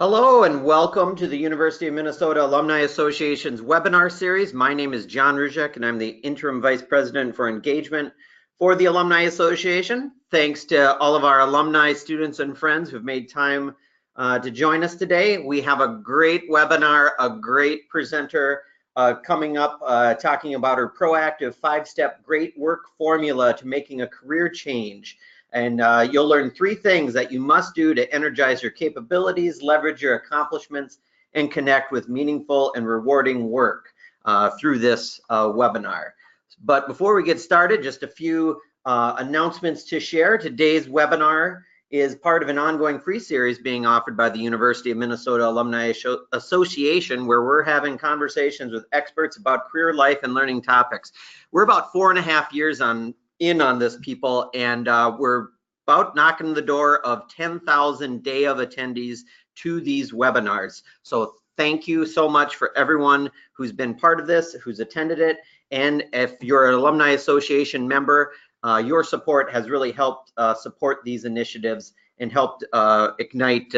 Hello and welcome to the University of Minnesota Alumni Association's webinar series. My name is John Ruzek and I'm the Interim Vice President for Engagement for the Alumni Association. Thanks to all of our alumni, students, and friends who've made time to join us today. We have a great webinar, a great presenter coming up talking about her proactive 5-step great work formula to making a career change. And you'll learn 3 things that you must do to energize your capabilities, leverage your accomplishments, and connect with meaningful and rewarding work through this webinar. But before we get started, just a few announcements to share. Today's webinar is part of an ongoing free series being offered by the University of Minnesota Alumni Association, where we're having conversations with experts about career, life, and learning topics. We're about 4.5 years in on this, people, and we're about knocking the door of 10,000 day of attendees to these webinars. So thank you so much for everyone who's been part of this, who's attended it, and if you're an Alumni Association member, your support has really helped support these initiatives and helped ignite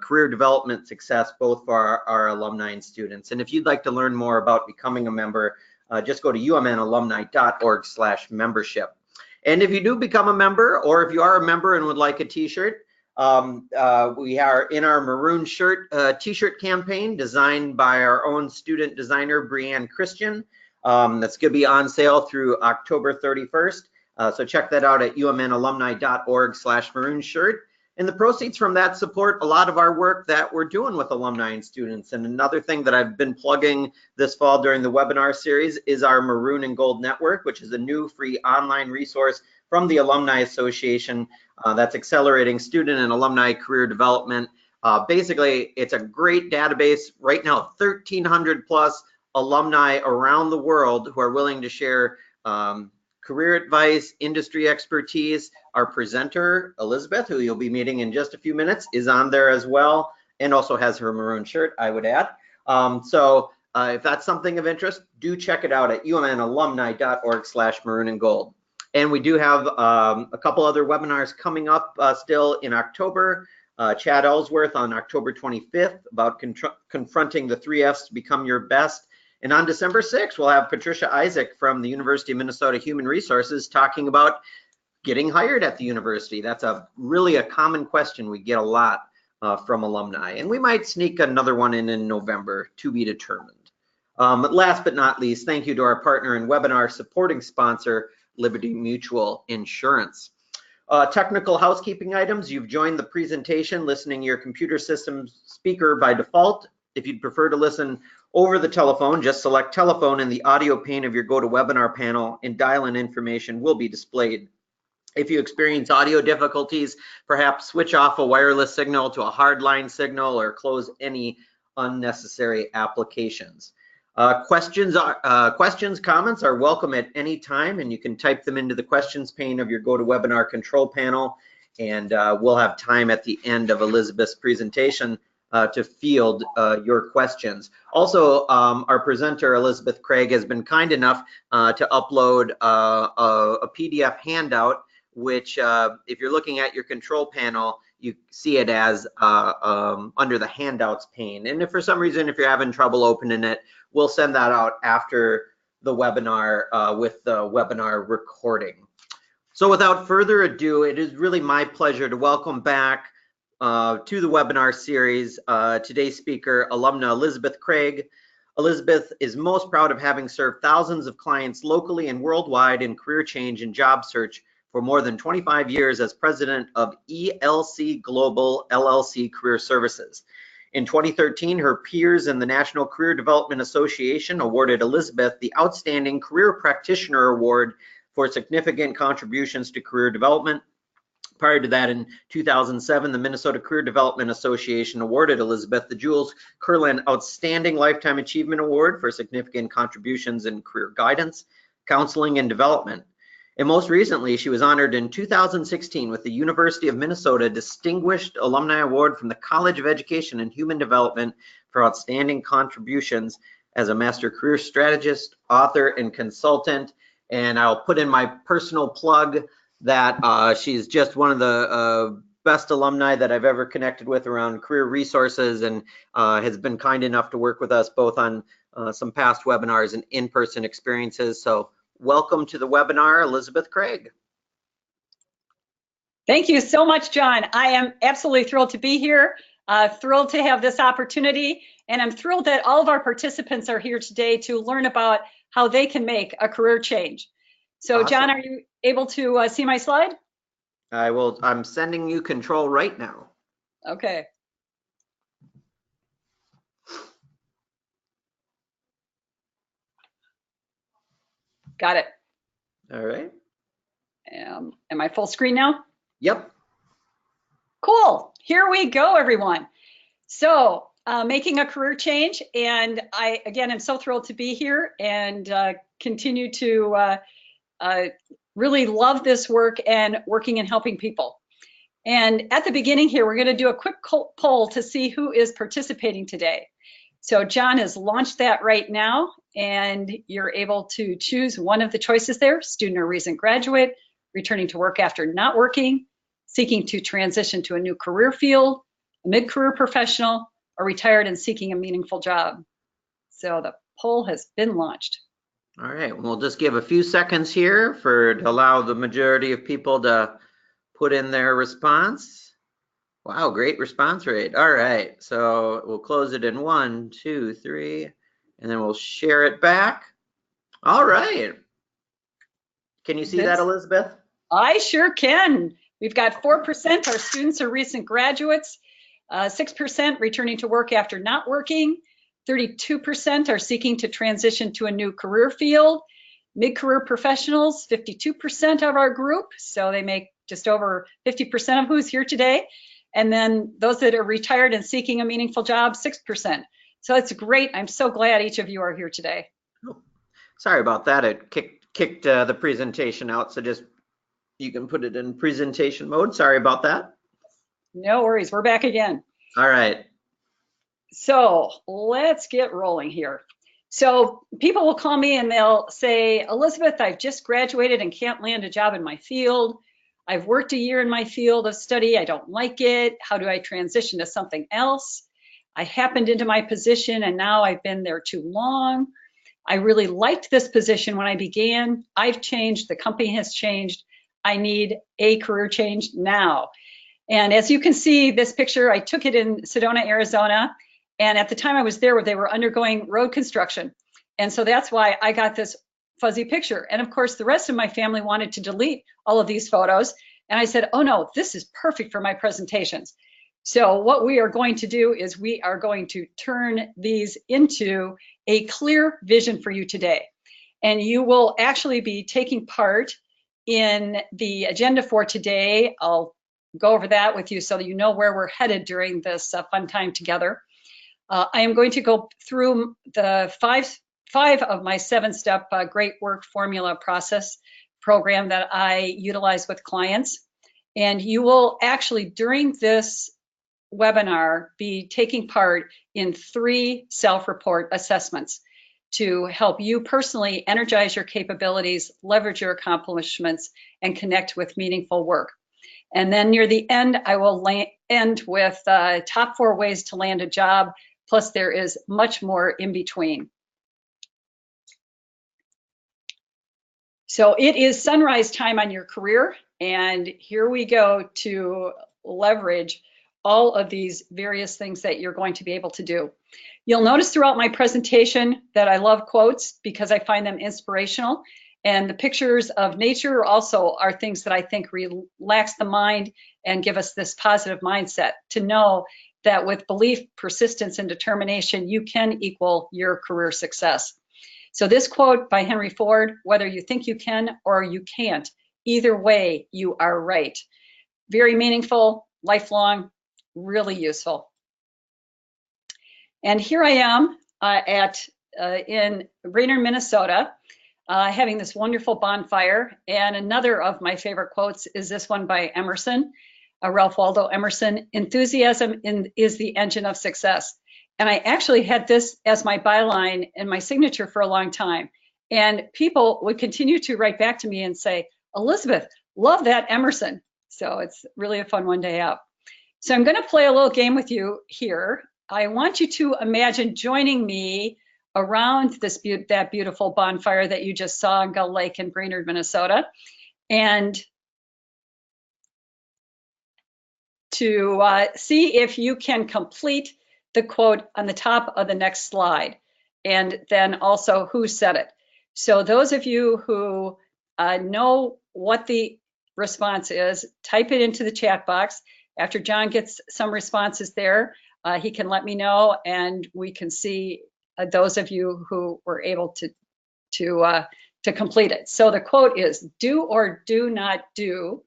career development success both for our alumni and students. And if you'd like to learn more about becoming a member, just go to umnalumni.org/membership. And if you do become a member, or if you are a member and would like a t-shirt, we are in our maroon shirt t-shirt campaign designed by our own student designer, Brianne Christian. That's going to be on sale through October 31st. So check that out at umnalumni.org/maroon shirt. And the proceeds from that support a lot of our work that we're doing with alumni and students. And another thing that I've been plugging this fall during the webinar series is our Maroon and Gold Network, which is a new free online resource from the Alumni Association that's accelerating student and alumni career development. Basically, it's a great database. Right now, 1,300 plus alumni around the world who are willing to share career advice, industry expertise. Our presenter, Elizabeth, who you'll be meeting in just a few minutes, is on there as well, and also has her maroon shirt, I would add. So if that's something of interest, do check it out at umnalumni.org/maroon and gold. And we do have a couple other webinars coming up still in October. Chad Ellsworth on October 25th about confronting the 3 F's to become your best. And on December 6th, we'll have Patricia Isaac from the University of Minnesota Human Resources talking about getting hired at the university. That's really a common question we get a lot from alumni. And we might sneak another one in November, to be determined. Last but not least, thank you to our partner and webinar supporting sponsor, Liberty Mutual Insurance. Technical housekeeping items. You've joined the presentation listening to your computer system speaker by default. If you'd prefer to listen over the telephone, just select telephone in the audio pane of your GoToWebinar panel and dial-in information will be displayed. If you experience audio difficulties, perhaps switch off a wireless signal to a hardline signal or close any unnecessary applications. Questions, comments are welcome at any time, and you can type them into the questions pane of your GoToWebinar control panel, and we'll have time at the end of Elizabeth's presentation to field your questions. Also, our presenter, Elizabeth Craig, has been kind enough to upload a PDF handout, which if you're looking at your control panel, you see it as under the handouts pane. And if for some reason, if you're having trouble opening it, we'll send that out after the webinar with the webinar recording. So without further ado, it is really my pleasure to welcome back to the webinar series today's speaker, alumna Elizabeth Craig. Elizabeth is most proud of having served thousands of clients locally and worldwide in career change and job search for more than 25 years as president of ELC Global LLC Career Services. In 2013, her peers in the National Career Development Association awarded Elizabeth the Outstanding Career Practitioner Award for significant contributions to career development. Prior to that, in 2007, the Minnesota Career Development Association awarded Elizabeth the Jules Kurland Outstanding Lifetime Achievement Award for significant contributions in career guidance, counseling, and development. And most recently, she was honored in 2016 with the University of Minnesota Distinguished Alumni Award from the College of Education and Human Development for outstanding contributions as a master career strategist, author, and consultant. And I'll put in my personal plug that she's just one of the best alumni that I've ever connected with around career resources, and has been kind enough to work with us both on some past webinars and in-person experiences. So welcome to the webinar, Elizabeth Craig. Thank you so much, John. I am absolutely thrilled to be here, thrilled to have this opportunity, and I'm thrilled that all of our participants are here today to learn about how they can make a career change. So, Awesome. John, are you able to see my slide? I will. I'm sending you control right now. Okay. Got it. All right. Am I full screen now? Yep. Cool. Here we go, everyone. So, making a career change, and I, again, am so thrilled to be here and continue to really love this work and working and helping people. And at the beginning here, we're going to do a quick poll to see who is participating today. So John has launched that right now, and you're able to choose one of the choices there: student or recent graduate, returning to work after not working, seeking to transition to a new career field, mid-career professional, or retired and seeking a meaningful job. So the poll has been launched. All right, we'll just give a few seconds here to allow the majority of people to put in their response. Wow, great response rate. All right, so we'll close it in 1, 2, 3, and then we'll share it back. All right. Can you see that, Elizabeth? I sure can. We've got 4% are students or recent graduates, 6% returning to work after not working, 32% are seeking to transition to a new career field, mid-career professionals, 52% of our group, so they make just over 50% of who's here today. And then those that are retired and seeking a meaningful job, 6%. So it's great. I'm so glad each of you are here today. Oh, sorry about that. It kicked the presentation out, so just you can put it in presentation mode. Sorry about that. No worries. We're back again. All right. So let's get rolling here. So people will call me and they'll say, Elizabeth, I've just graduated and can't land a job in my field. I've worked a year in my field of study. I don't like it. How do I transition to something else? I happened into my position and now I've been there too long. I really liked this position when I began. I've changed. The company has changed. I need a career change now. And as you can see, this picture, I took it in Sedona, Arizona. And at the time I was there, they were undergoing road construction. And so that's why I got this fuzzy picture. And of course, the rest of my family wanted to delete all of these photos. And I said, oh no, this is perfect for my presentations. So what we are going to do is we are going to turn these into a clear vision for you today. And you will actually be taking part in the agenda for today. I'll go over that with you so that you know where we're headed during this fun time together. I am going to go through the five of my 7-step great work formula process program that I utilize with clients. And you will actually, during this webinar, be taking part in 3 self-report assessments to help you personally energize your capabilities, leverage your accomplishments, and connect with meaningful work. And then near the end, I will end with top 4 ways to land a job, plus there is much more in between. So it is sunrise time on your career, and here we go to leverage all of these various things that you're going to be able to do. You'll notice throughout my presentation that I love quotes because I find them inspirational, and the pictures of nature also are things that I think relax the mind and give us this positive mindset to know that with belief, persistence, and determination, you can equal your career success. So this quote by Henry Ford, whether you think you can or you can't, either way, you are right. Very meaningful, lifelong, really useful. And here I am in Brainerd, Minnesota, having this wonderful bonfire. And another of my favorite quotes is this one by Emerson, Ralph Waldo Emerson: enthusiasm is the engine of success. And I actually had this as my byline and my signature for a long time. And people would continue to write back to me and say, Elizabeth, love that Emerson. So it's really a fun one to have. So I'm going to play a little game with you here. I want you to imagine joining me around that beautiful bonfire that you just saw in Gull Lake in Brainerd, Minnesota, and to see if you can complete the quote on the top of the next slide, and then also who said it. So those of you who know what the response is, type it into the chat box. After John gets some responses there, he can let me know, and we can see those of you who were able to complete it. So the quote is, do or do not do.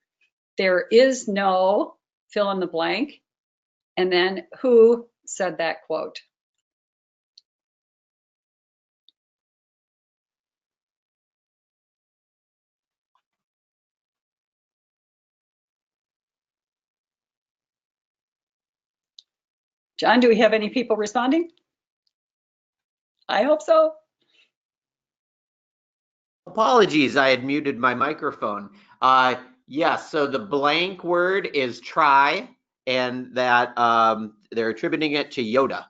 There is no fill in the blank. And then who said that quote? John, do we have any people responding? I hope so. Apologies, I had muted my microphone. Yes, so the blank word is try, and that they're attributing it to Yoda.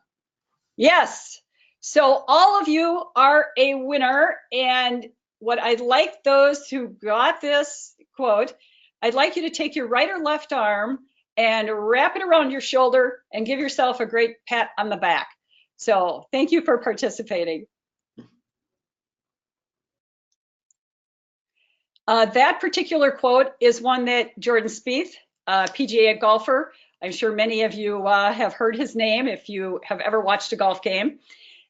Yes. So all of you are a winner. And what I'd like those who got this quote, I'd like you to take your right or left arm and wrap it around your shoulder and give yourself a great pat on the back. So thank you for participating. That particular quote is one that Jordan Spieth, PGA golfer, I'm sure many of you have heard his name if you have ever watched a golf game.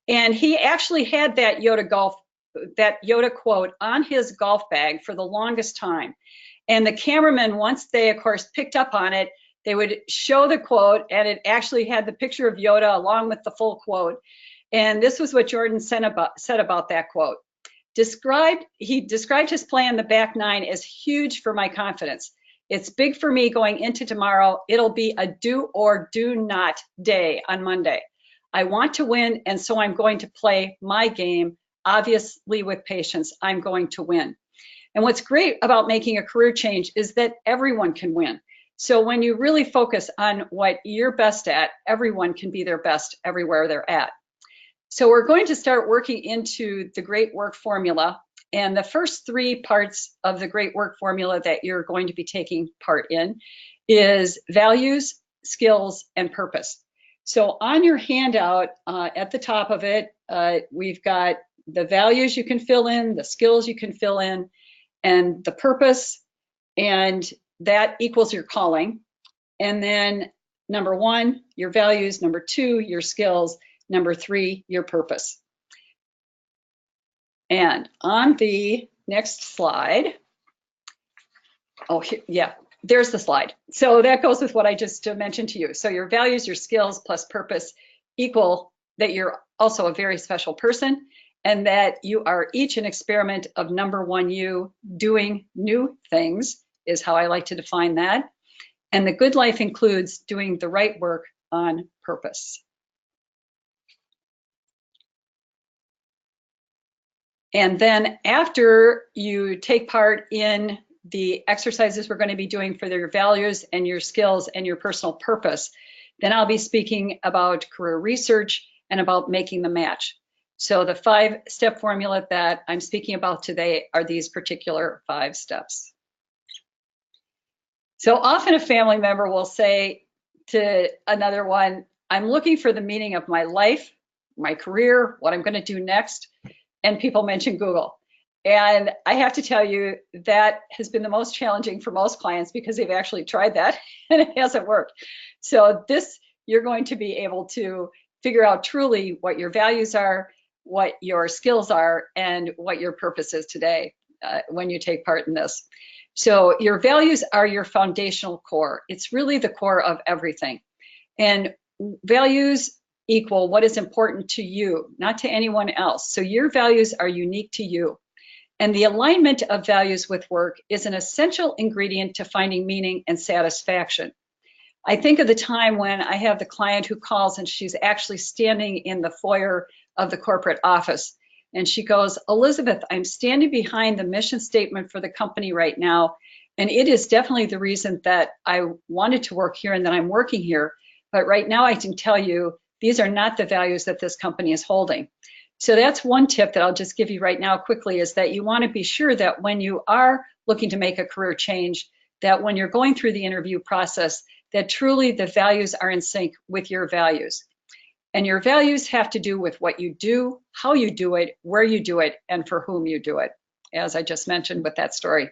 And he actually had that Yoda quote on his golf bag for the longest time. And the cameramen, once they, of course, picked up on it, they would show the quote, and it actually had the picture of Yoda along with the full quote. And this was what Jordan said about that quote. He described his play on the back nine as huge for my confidence. It's big for me going into tomorrow. It'll be a do or do not day on Monday. I want to win, and so I'm going to play my game. Obviously, with patience, I'm going to win. And what's great about making a career change is that everyone can win. So when you really focus on what you're best at, everyone can be their best everywhere they're at. So we're going to start working into the great work formula. And the first three parts of the great work formula that you're going to be taking part in is values, skills, and purpose. So on your handout, at the top of it, we've got the values you can fill in, the skills you can fill in, and the purpose, and that equals your calling. And then number one, your values, number two, your skills, number three, your purpose. And on the next slide, oh, yeah, there's the slide. So that goes with what I just mentioned to you. So your values, your skills plus purpose equal that you're also a very special person, and that you are each an experiment of number one you. Doing new things is how I like to define that. And the good life includes doing the right work on purpose. And then after you take part in the exercises we're going to be doing for your values and your skills and your personal purpose, then I'll be speaking about career research and about making the match. So the 5-step formula that I'm speaking about today are these particular 5 steps. So often a family member will say to another one, I'm looking for the meaning of my life, my career, what I'm going to do next. And people mention Google. And I have to tell you, that has been the most challenging for most clients because they've actually tried that and it hasn't worked. So this, you're going to be able to figure out truly what your values are, what your skills are, and what your purpose is today when you take part in this. So your values are your foundational core. It's really the core of everything. And values equal what is important to you, not to anyone else. So your values are unique to you. And the alignment of values with work is an essential ingredient to finding meaning and satisfaction. I think of the time when I have the client who calls and she's actually standing in the foyer of the corporate office. And she goes, Elizabeth, I'm standing behind the mission statement for the company right now. And it is definitely the reason that I wanted to work here and that I'm working here. But right now I can tell you, these are not the values that this company is holding. So that's one tip that I'll just give you right now quickly, is that you want to be sure that when you are looking to make a career change, that when you're going through the interview process, that truly the values are in sync with your values. And your values have to do with what you do, how you do it, where you do it, and for whom you do it, as I just mentioned with that story.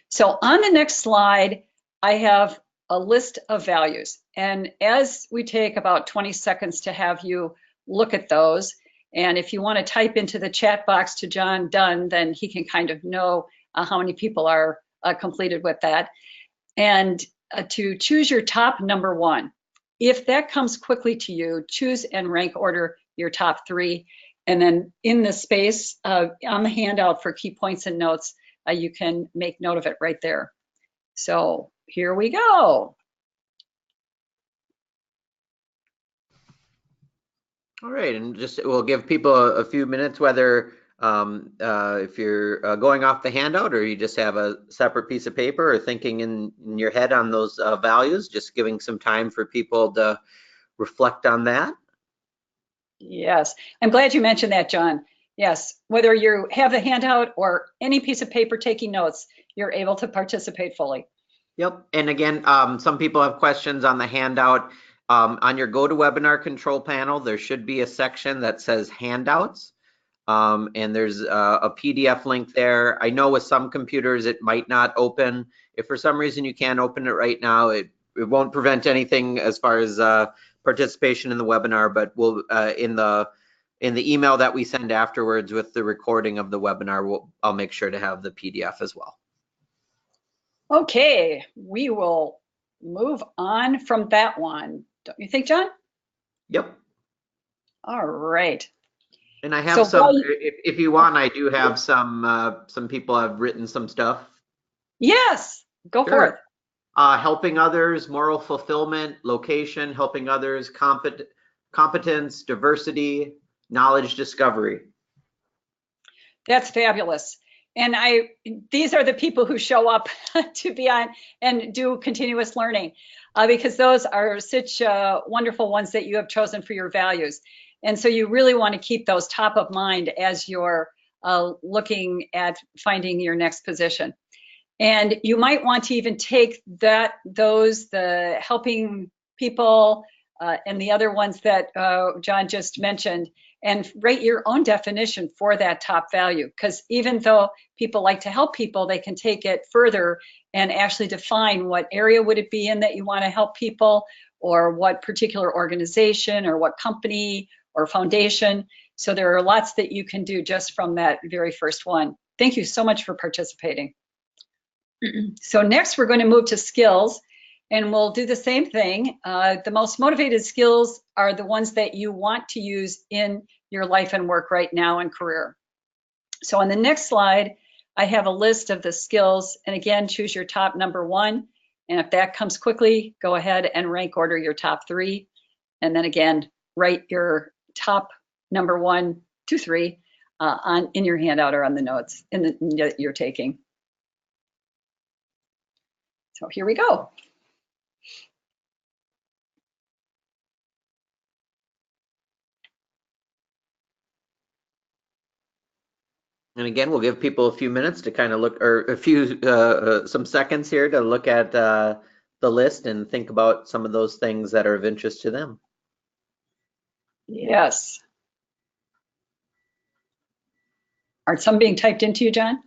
So on the next slide, I have a list of values. And as we take about 20 seconds to have you look at those, and if you want to type into the chat box to John Dunn, then he can kind of know how many people are completed with that. And to choose your top number one. If that comes quickly to you, choose and rank order your top three. And then in the space on the handout for key points and notes, you can make note of it right there. So here we go. All right, and just we'll give people a few minutes, whether if you're going off the handout or you just have a separate piece of paper or thinking in your head on those values, just giving some time for people to reflect on that. Yes, I'm glad you mentioned that, John. Yes, whether you have the handout or any piece of paper taking notes, you're able to participate fully. Yep, and again, some people have questions on the handout. On your GoToWebinar control panel, there should be a section that says handouts. And there's a PDF link there. I know with some computers it might not open. If for some reason you can't open it right now, it won't prevent anything as far as participation in the webinar, but we'll in the email that we send afterwards with the recording of the webinar, I'll make sure to have the PDF as well. Okay, we will move on from that one. Don't you think, John? Yep. All right. And I have if you want, I do have some people have written some stuff. Yes, go for it. Helping others, moral fulfillment, location, helping others, competence, diversity, knowledge discovery. That's fabulous. And these are the people who show up to be on and do continuous learning, because those are such wonderful ones that you have chosen for your values. And so you really want to keep those top of mind as you're looking at finding your next position. And you might want to even take the helping people and the other ones that John just mentioned, and write your own definition for that top value. Because even though people like to help people, they can take it further and actually define what area would it be in that you want to help people, or what particular organization or what company or foundation. So there are lots that you can do just from that very first one. Thank you so much for participating. So next we're going to move to skills, and we'll do the same thing. The most motivated skills are the ones that you want to use in your life and work right now and career. So on the next slide, I have a list of the skills, and again, choose your top number one. And if that comes quickly, go ahead and rank order your top three. And then again, write your top number 1, 2, 3 in your handout or on the notes that you're taking. So here we go. And again, we'll give people a few minutes to kind of look, or some seconds here to look at the list and think about some of those things that are of interest to them. Yes. Are some being typed into you, John?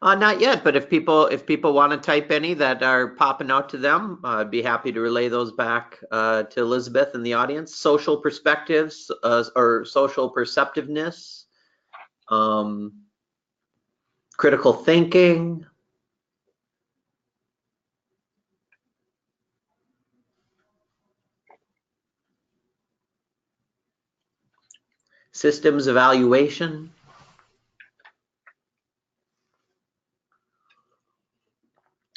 Not yet, but if people want to type any that are popping out to them, I'd be happy to relay those back to Elizabeth and the audience. Social perspectives or social perceptiveness, critical thinking, systems evaluation.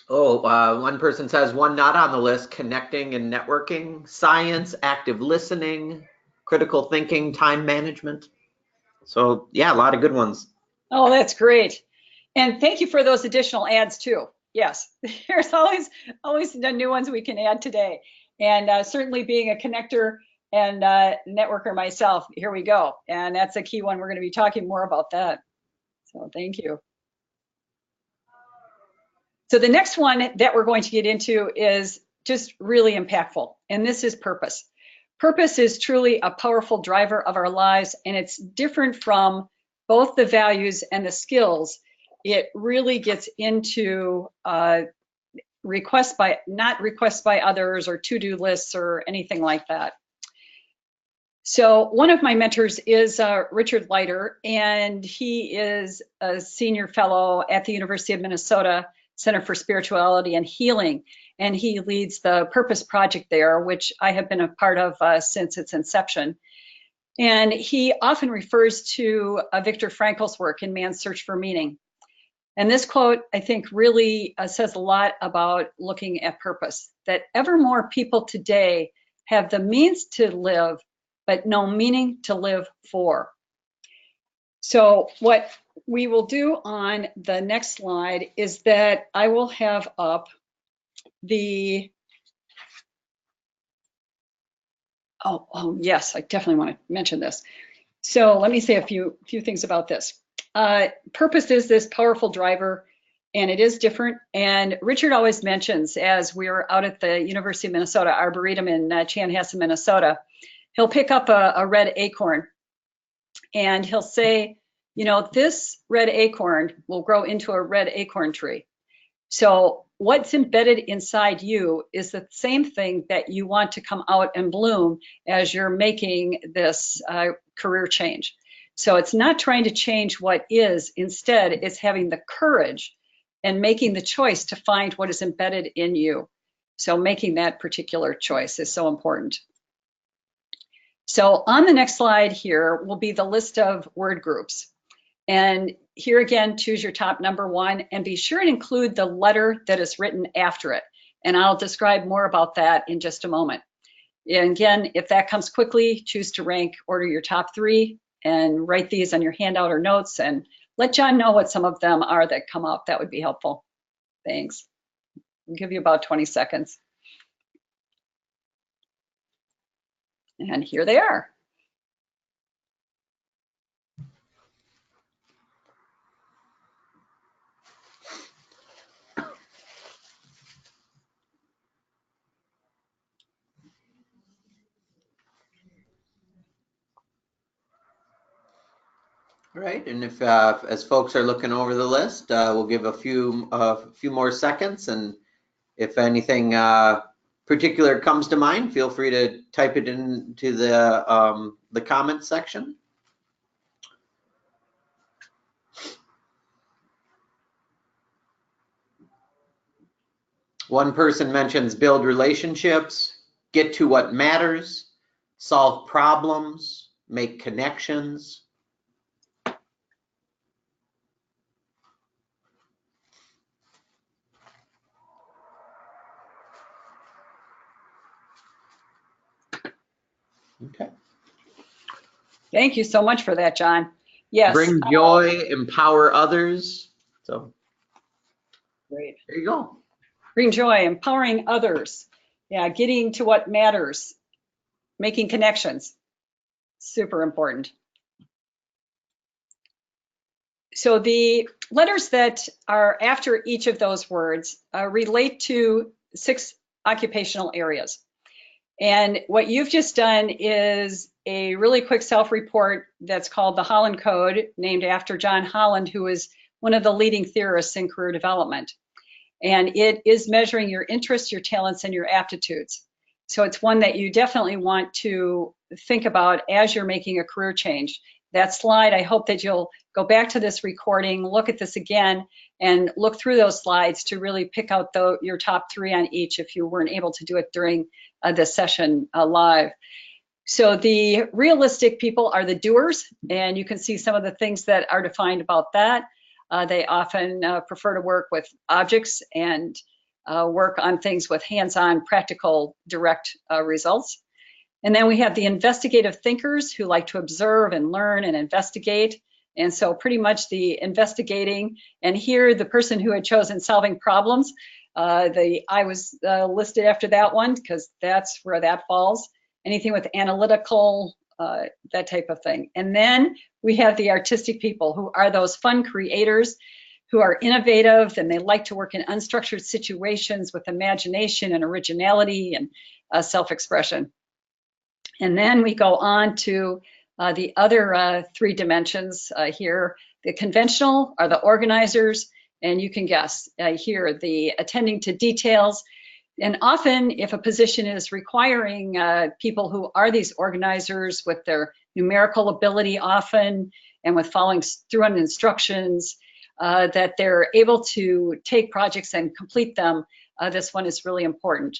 One person says one not on the list: connecting and networking, science, active listening, critical thinking, time management. So yeah, a lot of good ones. Oh, that's great. And thank you for those additional ads too. Yes, there's always the new ones we can add today. And certainly being a connector and networker myself, here we go. And that's a key one. We're going to be talking more about that. So thank you. So the next one that we're going to get into is just really impactful, and this is purpose. Purpose is truly a powerful driver of our lives, and it's different from both the values and the skills. It really gets into not requests by others or to-do lists or anything like that. So one of my mentors is Richard Leiter, and he is a senior fellow at the University of Minnesota Center for Spirituality and Healing, and he leads the Purpose Project there, which I have been a part of since its inception. And he often refers to Viktor Frankl's work in Man's Search for Meaning. And this quote, I think, really says a lot about looking at purpose, that ever more people today have the means to live, but no meaning to live for. So what we will do on the next slide is that I will have up the, oh yes, I definitely want to mention this. So let me say a few things about this. Purpose is this powerful driver, and it is different. And Richard always mentions, as we were out at the University of Minnesota Arboretum in Chanhassen, Minnesota, he'll pick up a red acorn and he'll say, you know, this red acorn will grow into a red acorn tree. So what's embedded inside you is the same thing that you want to come out and bloom as you're making this career change. So it's not trying to change what is, instead it's having the courage and making the choice to find what is embedded in you. So making that particular choice is so important. So on the next slide here will be the list of word groups. And here again, choose your top number one and be sure and include the letter that is written after it. And I'll describe more about that in just a moment. And again, if that comes quickly, choose to rank, order your top three and write these on your handout or notes and let John know what some of them are that come up. That would be helpful. Thanks. I'll give you about 20 seconds. And here they are. All right, and if as folks are looking over the list, we'll give a few more seconds, and if anything particular comes to mind, feel free to type it into the comment section. One person mentions build relationships, get to what matters, solve problems, make connections. Okay. Thank you so much for that, John. Yes. Bring joy, empower others. So great. There you go. Bring joy, empowering others. Yeah, getting to what matters, making connections. Super important. So the letters that are after each of those words relate to 6 occupational areas. And what you've just done is a really quick self-report that's called the Hollen Code, named after John Holland, who is one of the leading theorists in career development. And it is measuring your interests, your talents, and your aptitudes. So it's one that you definitely want to think about as you're making a career change. That slide, I hope that you'll go back to this recording, look at this again, and look through those slides to really pick out your top 3 on each if you weren't able to do it during this session live. So the realistic people are the doers, and you can see some of the things that are defined about that. They often prefer to work with objects and work on things with hands-on, practical, direct results. And then we have the investigative thinkers who like to observe and learn and investigate. And so pretty much the investigating, and here the person who had chosen solving problems, I was listed after that one because that's where that falls. Anything with analytical, that type of thing. And then we have the artistic people, who are those fun creators who are innovative, and they like to work in unstructured situations with imagination and originality and self-expression. And then we go on to the other three dimensions here. The conventional are the organizers, and you can guess here, the attending to details. And often if a position is requiring people who are these organizers with their numerical ability often, and with following through on instructions, that they're able to take projects and complete them, this one is really important.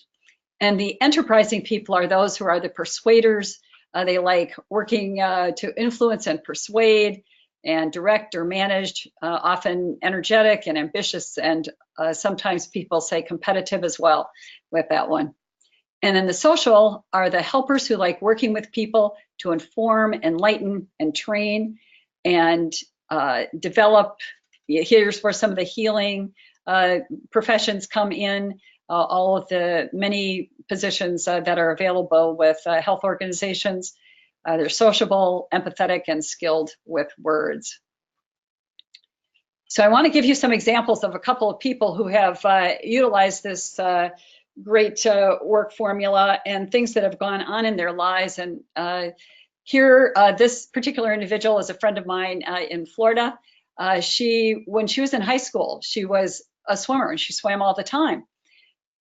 And the enterprising people are those who are the persuaders. They like working to influence and persuade and direct or manage, often energetic and ambitious, and sometimes people say competitive as well with that one. And then the social are the helpers who like working with people to inform, enlighten, and train, and develop. Here's where some of the healing professions come in, all of the many positions that are available with health organizations. They're sociable, empathetic, and skilled with words. So I want to give you some examples of a couple of people who have utilized this great work formula and things that have gone on in their lives. And here, this particular individual is a friend of mine in Florida. When she was in high school, she was a swimmer and she swam all the time.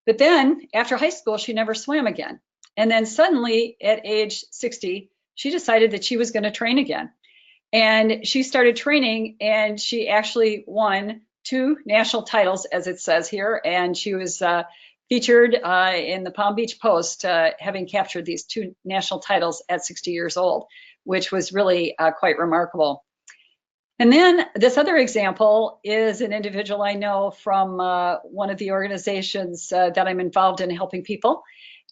But then after high school, she never swam again. And then suddenly at age 60, she decided that she was going to train again. And she started training, and she actually won 2 national titles, as it says here. And she was featured in the Palm Beach Post, having captured these 2 national titles at 60 years old, which was really quite remarkable. And then this other example is an individual I know from one of the organizations that I'm involved in helping people.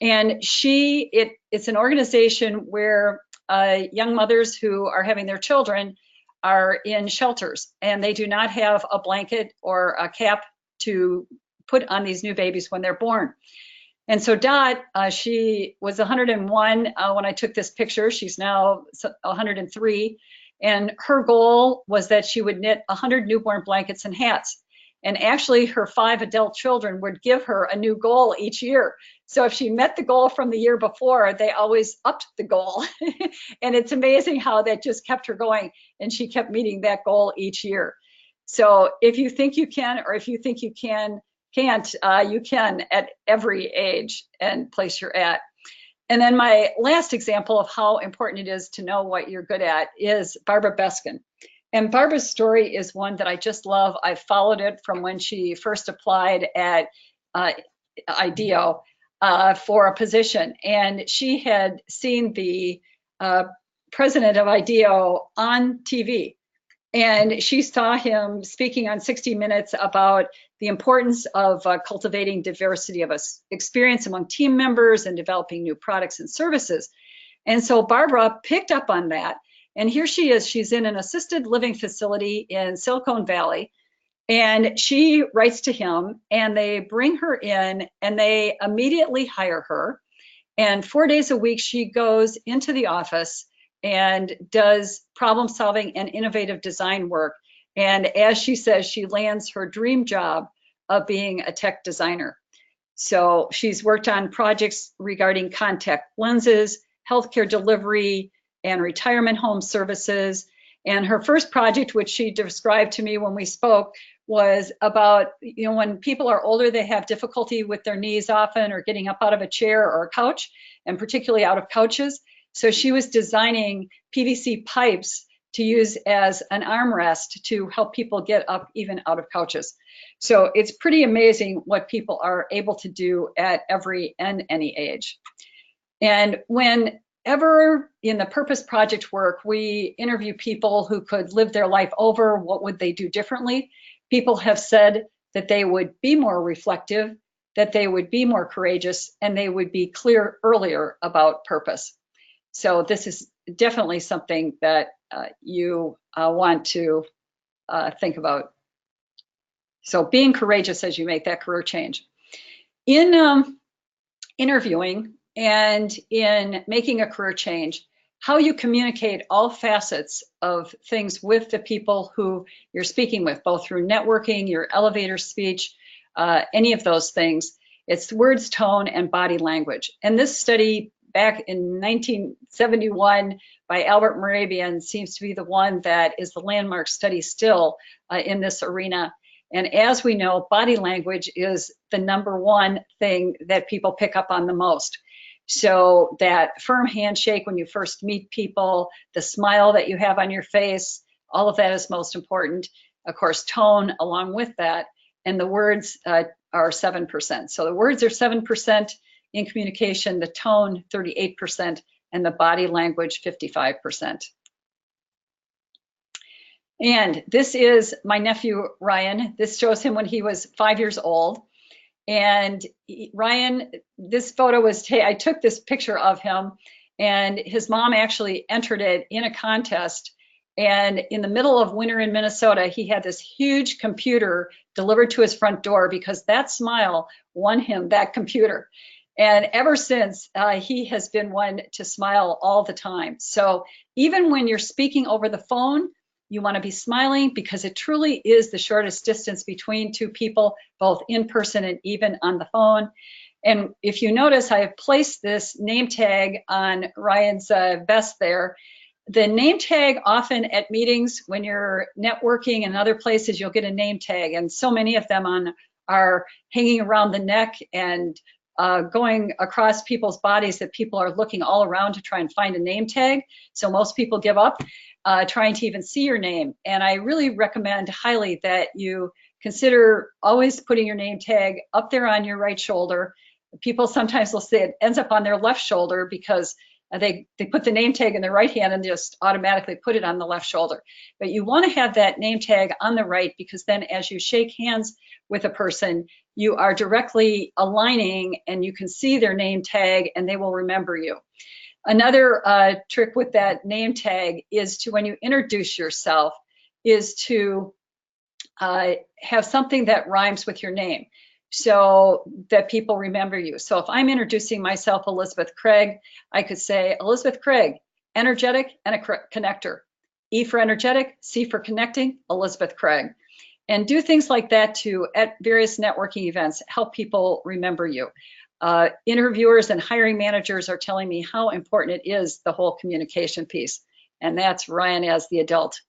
And it's an organization where young mothers who are having their children are in shelters, and they do not have a blanket or a cap to put on these new babies when they're born. And so Dot, she was 101 when I took this picture. She's now 103. And her goal was that she would knit 100 newborn blankets and hats. And actually her 5 adult children would give her a new goal each year. So if she met the goal from the year before, they always upped the goal. And it's amazing how that just kept her going. And she kept meeting that goal each year. So if you think you can, or if you think you can't, you can at every age and place you're at. And then my last example of how important it is to know what you're good at is Barbara Beskin. And Barbara's story is one that I just love. I followed it from when she first applied at IDEO for a position. And she had seen the president of IDEO on TV. And she saw him speaking on 60 Minutes about the importance of cultivating diversity of experience among team members and developing new products and services. And so Barbara picked up on that. And here she is. She's in an assisted living facility in Silicon Valley. And she writes to him, and they bring her in, and they immediately hire her. And 4 days a week, she goes into the office and does problem solving and innovative design work. And as she says, she lands her dream job of being a tech designer. So she's worked on projects regarding contact lenses, healthcare delivery, and retirement home services. And her first project, which she described to me when we spoke, was about, when people are older, they have difficulty with their knees often, or getting up out of a chair or a couch, and particularly out of couches. So she was designing PVC pipes to use as an armrest to help people get up even out of couches. So it's pretty amazing what people are able to do at every and any age. And whenever in the purpose project work, we interview people who could live their life over, what would they do differently? People have said that they would be more reflective, that they would be more courageous, and they would be clear earlier about purpose. So this is definitely something that you want to think about. So being courageous as you make that career change. In interviewing and in making a career change, how you communicate all facets of things with the people who you're speaking with, both through networking, your elevator speech, any of those things. It's words, tone, and body language. And this study back in 1971 by Albert Morabian seems to be the one that is the landmark study still in this arena. And as we know, body language is the #1 thing that people pick up on the most. So that firm handshake when you first meet people, the smile that you have on your face, all of that is most important. Of course, tone along with that, and the words are 7%. So the words are 7% in communication, the tone 38%, and the body language 55%. And this is my nephew, Ryan. This shows him when he was 5 years old. And Ryan, this photo was, I took this picture of him, and his mom actually entered it in a contest. And in the middle of winter in Minnesota, he had this huge computer delivered to his front door because that smile won him that computer. And ever since, he has been one to smile all the time. So even when you're speaking over the phone, you want to be smiling because it truly is the shortest distance between two people, both in person and even on the phone. And if you notice, I have placed this name tag on Ryan's vest there. The name tag, often at meetings when you're networking and other places, you'll get a name tag, and so many of them are hanging around the neck and going across people's bodies that people are looking all around to try and find a name tag. So most people give up trying to even see your name. And I really recommend highly that you consider always putting your name tag up there on your right shoulder. People sometimes will say it ends up on their left shoulder because they put the name tag in their right hand and just automatically put it on the left shoulder. But you want to have that name tag on the right, because then as you shake hands with a person, you are directly aligning and you can see their name tag and they will remember you. Another trick with that name tag is to, when you introduce yourself, is to have something that rhymes with your name so that people remember you. So if I'm introducing myself, Elizabeth Craig, I could say, Elizabeth Craig, energetic and a connector. E for energetic, C for connecting, Elizabeth Craig. And do things like that to, at various networking events, help people remember you. Interviewers and hiring managers are telling me how important it is, the whole communication piece. And that's Ryan as the adult.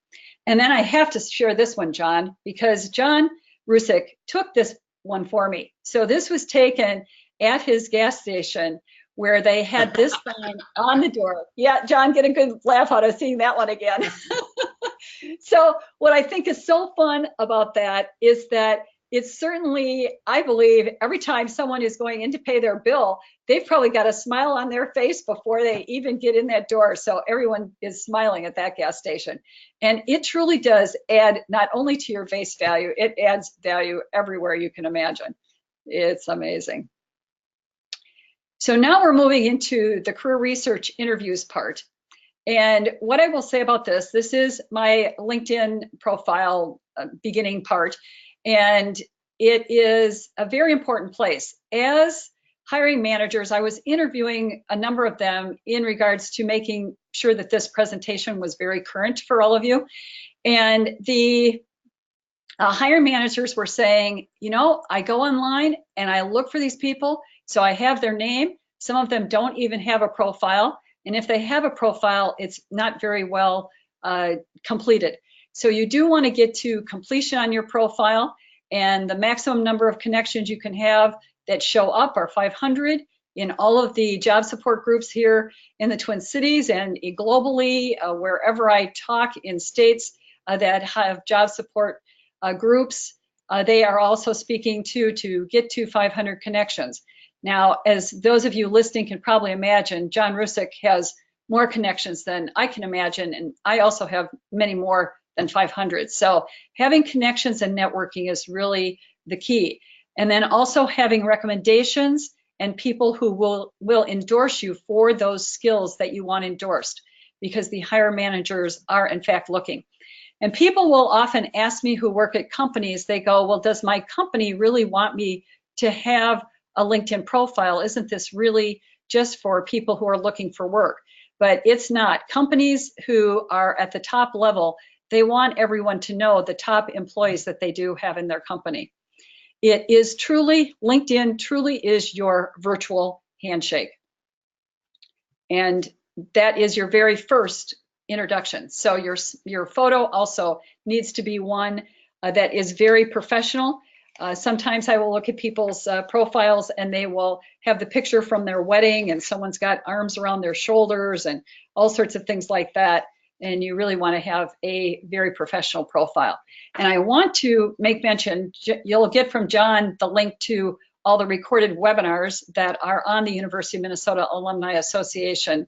And then I have to share this one, John, because John Rusick took this one for me. So this was taken at his gas station where they had this sign on the door. Yeah, John, get a good laugh out of seeing that one again. So what I think is so fun about that is that it's certainly, I believe, every time someone is going in to pay their bill, they've probably got a smile on their face before they even get in that door. So everyone is smiling at that gas station. And it truly does add not only to your face value, it adds value everywhere you can imagine. It's amazing. So now we're moving into the career research interviews part. And what I will say about this is my LinkedIn profile beginning part. And it is a very important place. As hiring managers, I was interviewing a number of them in regards to making sure that this presentation was very current for all of you. And the hiring managers were saying, you know, I go online and I look for these people. So I have their name. Some of them don't even have a profile. And if they have a profile, it's not very well completed. So you do want to get to completion on your profile, and the maximum number of connections you can have that show up are 500 in all of the job support groups here in the Twin Cities and globally, wherever I talk in states that have job support groups. They are also speaking to get to 500 connections. Now, as those of you listening can probably imagine, John Rusick has more connections than I can imagine, and I also have many more than 500. So having connections and networking is really the key. And then also having recommendations and people who will endorse you for those skills that you want endorsed, because the hire managers are in fact looking. And people will often ask me who work at companies, they go, well, does my company really want me to have a LinkedIn profile? Isn't this really just for people who are looking for work? But it's not. Companies who are at the top level, they want everyone to know the top employees that they do have in their company. It is truly, LinkedIn truly is your virtual handshake. And that is your very first introduction. So your photo also needs to be one that is very professional. Sometimes I will look at people's profiles and they will have the picture from their wedding and someone's got arms around their shoulders and all sorts of things like that. And you really want to have a very professional profile. And I want to make mention, you'll get from John the link to all the recorded webinars that are on the University of Minnesota Alumni Association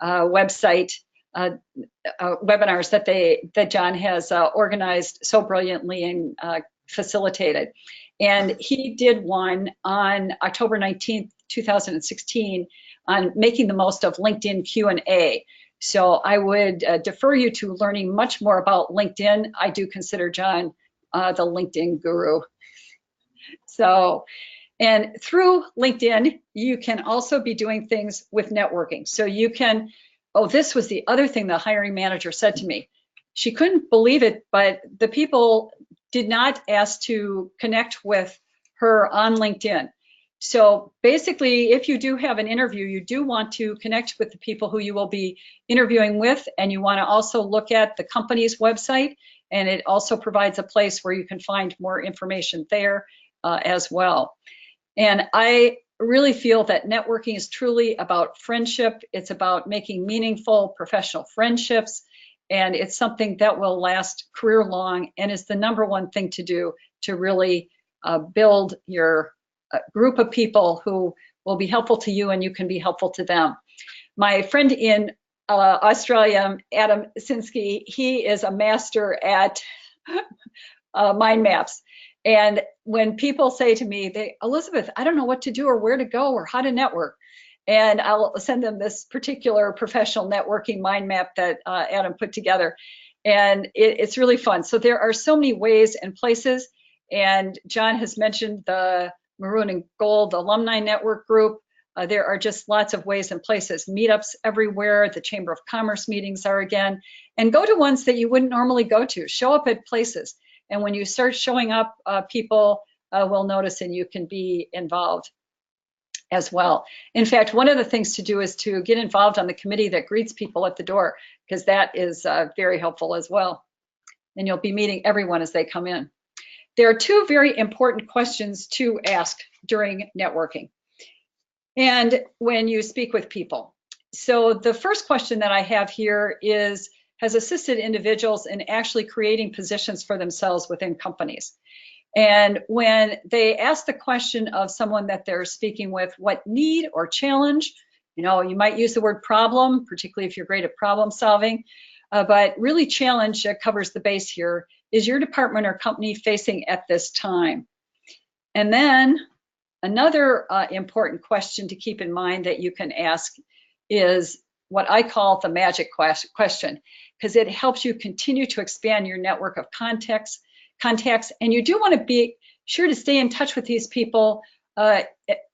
website, webinars that John has organized so brilliantly and facilitated. And he did one on October 19th, 2016 on making the most of LinkedIn Q&A. So I would defer you to learning much more about LinkedIn. I do consider John the LinkedIn guru. So, and through LinkedIn, you can also be doing things with networking. So you can, oh, this was the other thing the hiring manager said to me. She couldn't believe it, but the people did not ask to connect with her on LinkedIn. So basically, if you do have an interview, you do want to connect with the people who you will be interviewing with, and you want to also look at the company's website, and it also provides a place where you can find more information there as well. And I really feel that networking is truly about friendship. It's about making meaningful professional friendships, and it's something that will last career long and is the #1 thing to do to really build your group of people who will be helpful to you and you can be helpful to them. My friend in Australia, Adam Sinsky, he is a master at mind maps. And when people say to me, Elizabeth, I don't know what to do or where to go or how to network, and I'll send them this particular professional networking mind map that Adam put together. And it's really fun. So there are so many ways and places. And John has mentioned the Maroon and Gold Alumni Network Group. There are just lots of ways and places. Meetups everywhere. The Chamber of Commerce meetings are again. And go to ones that you wouldn't normally go to. Show up at places. And when you start showing up, people will notice and you can be involved as well. In fact, one of the things to do is to get involved on the committee that greets people at the door, because that is very helpful as well. And you'll be meeting everyone as they come in. There are 2 very important questions to ask during networking and when you speak with people. So the first question that I have here is, has assisted individuals in actually creating positions for themselves within companies. And when they ask the question of someone that they're speaking with, what need or challenge, you know, you might use the word problem, particularly if you're great at problem solving, but really challenge covers the base here. Is your department or company facing at this time? And then another important question to keep in mind that you can ask is what I call the magic question, because it helps you continue to expand your network of contacts, and you do want to be sure to stay in touch with these people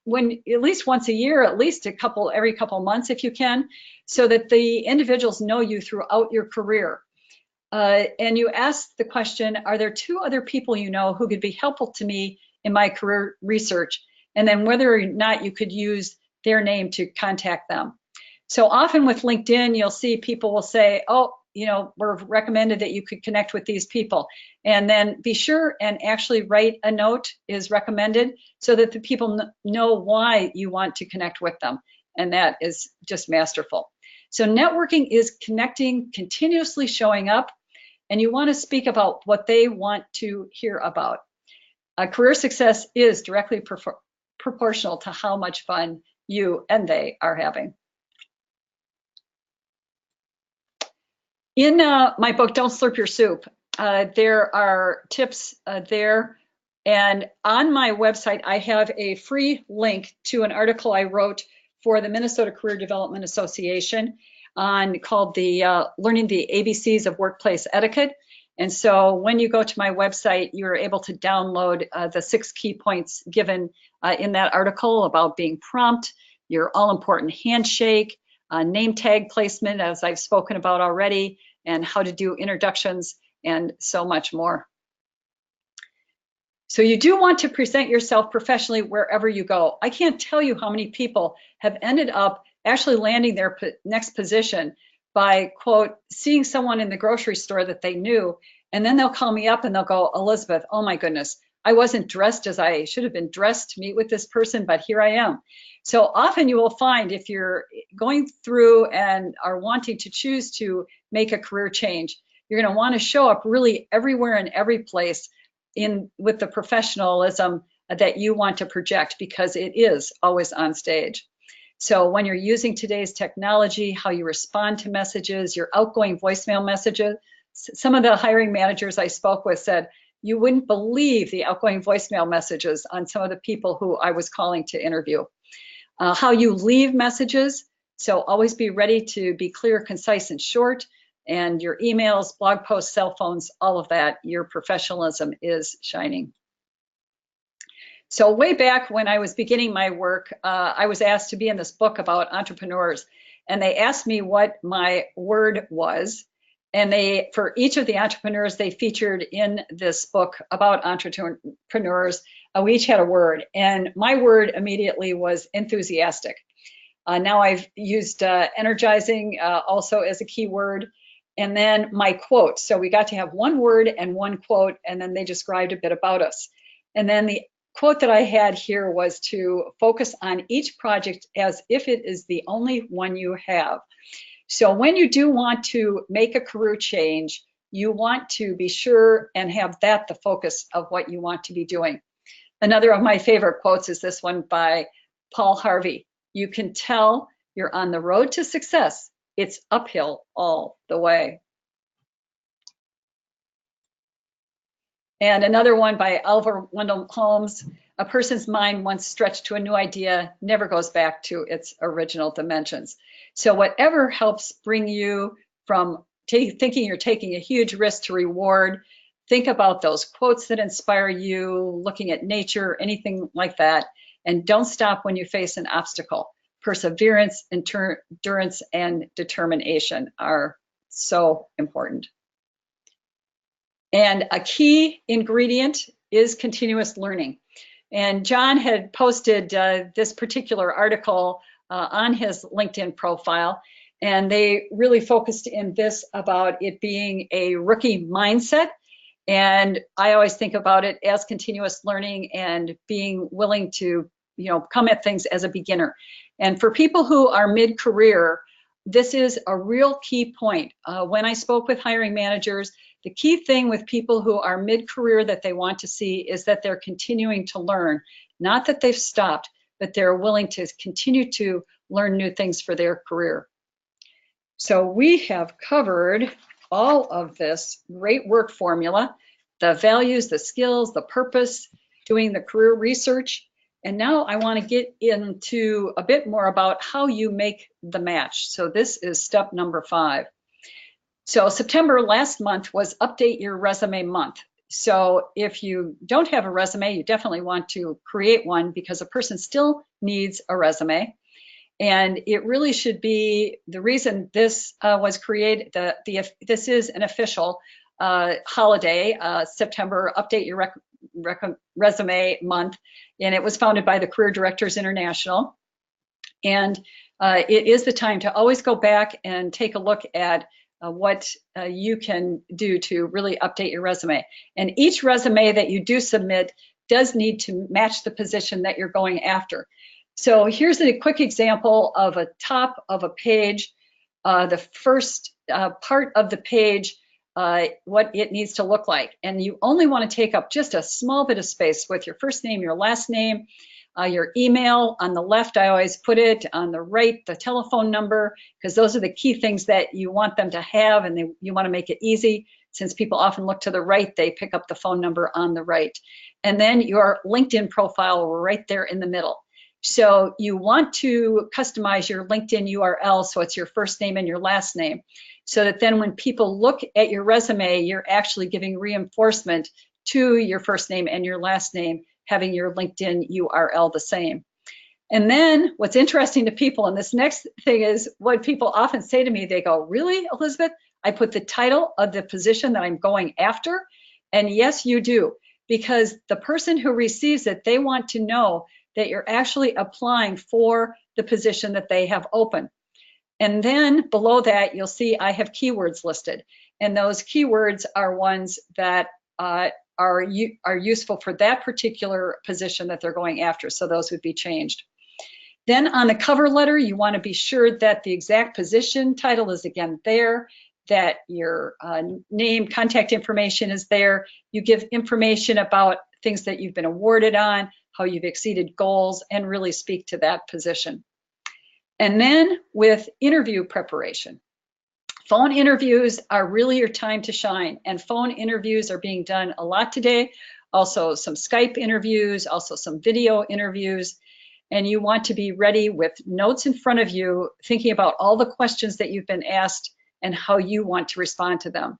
when at least once a year, at least every couple months if you can, so that the individuals know you throughout your career. And you ask the question, are there 2 other people you know who could be helpful to me in my career research? And then whether or not you could use their name to contact them. So often with LinkedIn, you'll see people will say, oh, you know, we're recommended that you could connect with these people. And then be sure and actually write a note is recommended so that the people know why you want to connect with them. And that is just masterful. So networking is connecting, continuously showing up, and you want to speak about what they want to hear about. Career success is directly proportional to how much fun you and they are having. In my book, Don't Slurp Your Soup, there are tips there. And on my website, I have a free link to an article I wrote for the Minnesota Career Development Association called Learning the ABCs of Workplace Etiquette. And so when you go to my website, you're able to download the 6 key points given in that article about being prompt, your all-important handshake, name tag placement, as I've spoken about already, and how to do introductions, and so much more. So you do want to present yourself professionally wherever you go. I can't tell you how many people have ended up actually landing their next position by, quote, seeing someone in the grocery store that they knew, and then they'll call me up and they'll go, Elizabeth, oh my goodness, I wasn't dressed as I should have been dressed to meet with this person, but here I am. So often you will find if you're going through and are wanting to choose to make a career change, you're going to want to show up really everywhere and every place with the professionalism that you want to project, because it is always on stage. So when you're using today's technology, how you respond to messages, your outgoing voicemail messages, some of the hiring managers I spoke with said, you wouldn't believe the outgoing voicemail messages on some of the people who I was calling to interview. How you leave messages, so always be ready to be clear, concise, and short. And your emails, blog posts, cell phones, all of that, your professionalism is shining. So way back when I was beginning my work, I was asked to be in this book about entrepreneurs. And they asked me what my word was. And for each of the entrepreneurs they featured in this book about entrepreneurs, we each had a word. And my word immediately was enthusiastic. Now I've used energizing also as a key word. And then my quote. So we got to have one word and one quote, and then they described a bit about us. And then the quote that I had here was to focus on each project as if it is the only one you have. So when you do want to make a career change, you want to be sure and have that the focus of what you want to be doing. Another of my favorite quotes is this one by Paul Harvey. You can tell you're on the road to success. It's uphill all the way. And another one by Oliver Wendell Holmes. A person's mind, once stretched to a new idea, never goes back to its original dimensions. So whatever helps bring you from thinking you're taking a huge risk to reward, think about those quotes that inspire you, looking at nature, anything like that. And don't stop when you face an obstacle. Perseverance, endurance, and determination are so important. And a key ingredient is continuous learning. And John had posted this particular article on his LinkedIn profile, and they really focused in this about it being a rookie mindset. And I always think about it as continuous learning and being willing to, come at things as a beginner. And for people who are mid-career, this is a real key point. When I spoke with hiring managers, the key thing with people who are mid-career that they want to see is that they're continuing to learn, not that they've stopped, but they're willing to continue to learn new things for their career. So we have covered all of this great work formula, the values, the skills, the purpose, doing the career research. And now I want to get into a bit more about how you make the match. So this is step number 5. So September last month was Update Your Resume Month. So if you don't have a resume, you definitely want to create one, because a person still needs a resume. And it really should be the reason this was created. This is an official holiday, September Update Your Resume Month, and it was founded by the Career Directors International. And it is the time to always go back and take a look at what you can do to really update your resume. And each resume that you do submit does need to match the position that you're going after. So here's a quick example of a top of a page. The first part of the page, what it needs to look like. And you only want to take up just a small bit of space with your first name, your last name, your email. On the left, I always put it. On the right, the telephone number, because those are the key things that you want them to have, and you want to make it easy. Since people often look to the right, they pick up the phone number on the right. And then your LinkedIn profile right there in the middle. So you want to customize your LinkedIn URL so it's your first name and your last name, so that then when people look at your resume, you're actually giving reinforcement to your first name and your last name, having your LinkedIn URL the same. And then what's interesting to people, and this next thing is what people often say to me, they go, really, Elizabeth? I put the title of the position that I'm going after? And yes, you do, because the person who receives it, they want to know that you're actually applying for the position that they have open. And then below that, you'll see I have keywords listed. And those keywords are ones that are useful for that particular position that they're going after. So those would be changed. Then on the cover letter, you want to be sure that the exact position title is again there, that your name, contact information is there. You give information about things that you've been awarded on, how you've exceeded goals, and really speak to that position. And then with interview preparation. Phone interviews are really your time to shine, and phone interviews are being done a lot today. Also some Skype interviews, also some video interviews. And you want to be ready with notes in front of you, thinking about all the questions that you've been asked and how you want to respond to them.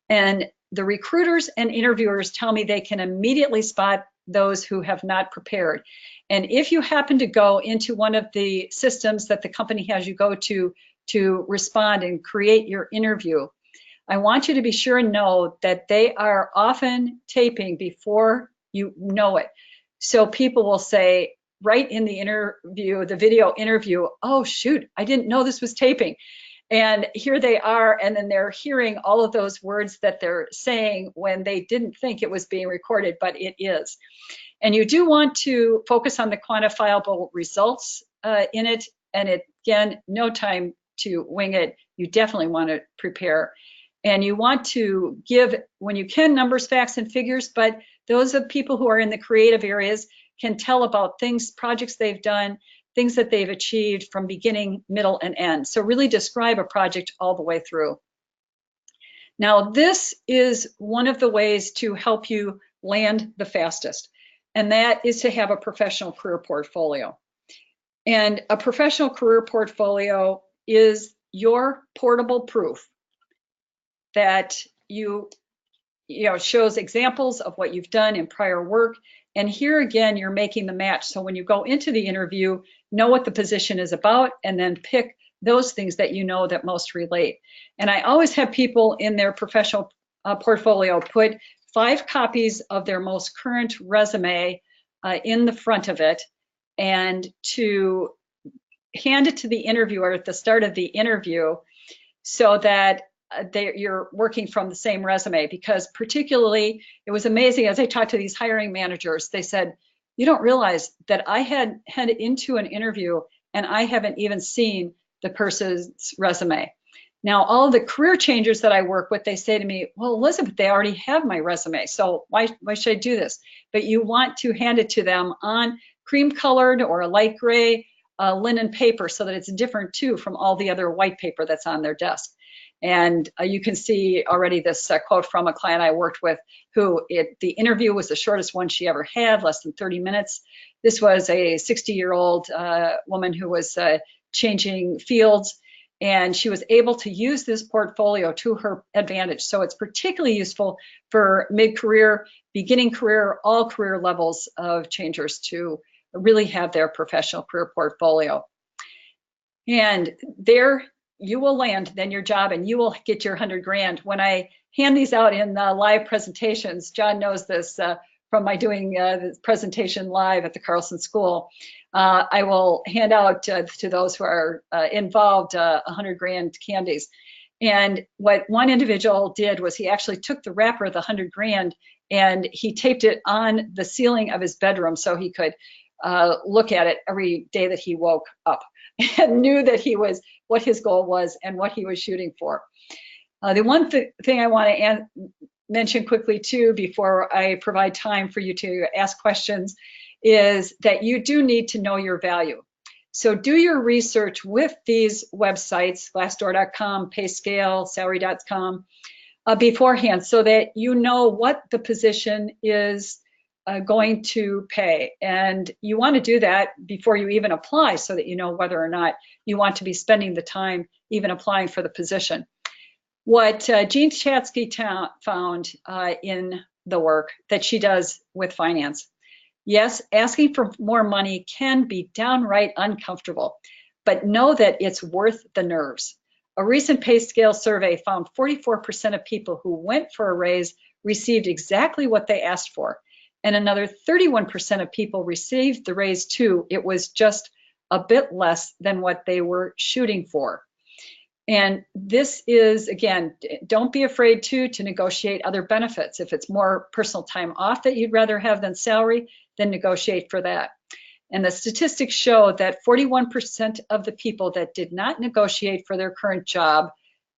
And the recruiters and interviewers tell me they can immediately spot those who have not prepared. And if you happen to go into one of the systems that the company has you go to respond and create your interview, I want you to be sure and know that they are often taping before you know it. So people will say, right in the interview, the video interview, oh shoot, I didn't know this was taping. And here they are, and then they're hearing all of those words that they're saying when they didn't think it was being recorded, but it is. And you do want to focus on the quantifiable results in it. And again, no time to wing it. You definitely want to prepare. And you want to give, when you can, numbers, facts, and figures, but those of people who are in the creative areas can tell about things, projects they've done, things that they've achieved from beginning, middle, and end. So really describe a project all the way through. Now, this is one of the ways to help you land the fastest, and that is to have a professional career portfolio. And a professional career portfolio is your portable proof that shows examples of what you've done in prior work. And here again, you're making the match. So when you go into the interview, know what the position is about, and then pick those things that you know that most relate. And I always have people in their professional portfolio put 5 copies of their most current resume in the front of it, and to hand it to the interviewer at the start of the interview so that you're working from the same resume. Because particularly, it was amazing as I talked to these hiring managers, they said, you don't realize that I had headed into an interview and I haven't even seen the person's resume. Now, all of the career changers that I work with, they say to me, well, Elizabeth, they already have my resume, so why should I do this? But you want to hand it to them on cream colored or a light gray linen paper, so that it's different too from all the other white paper that's on their desk. And you can see already this quote from a client I worked with who the interview was the shortest one she ever had, less than 30 minutes. This was a 60-year-old woman who was changing fields, and she was able to use this portfolio to her advantage. So it's particularly useful for mid-career, beginning career, all career levels of changers to really have their professional career portfolio. And there you will land then your job, and you will get your 100 grand. When I hand these out in live presentations, John knows this from my doing the presentation live at the Carlson School, I will hand out to those who are involved 100 grand candies. And what one individual did was he actually took the wrapper of the 100 grand and he taped it on the ceiling of his bedroom so he could look at it every day that he woke up, and knew that what his goal was and what he was shooting for. The one thing I want to mention quickly too, before I provide time for you to ask questions, is that you do need to know your value. So do your research with these websites, Glassdoor.com, PayScale, Salary.com, beforehand, so that you know what the position is going to pay. And you want to do that before you even apply so that you know whether or not you want to be spending the time even applying for the position. What Jean Chatsky found in the work that she does with finance. Yes, asking for more money can be downright uncomfortable, but know that it's worth the nerves. A recent pay scale survey found 44% of people who went for a raise received exactly what they asked for. And another 31% of people received the raise too. It was just a bit less than what they were shooting for. And this is, again, don't be afraid to negotiate other benefits. If it's more personal time off that you'd rather have than salary, then negotiate for that. And the statistics show that 41% of the people that did not negotiate for their current job,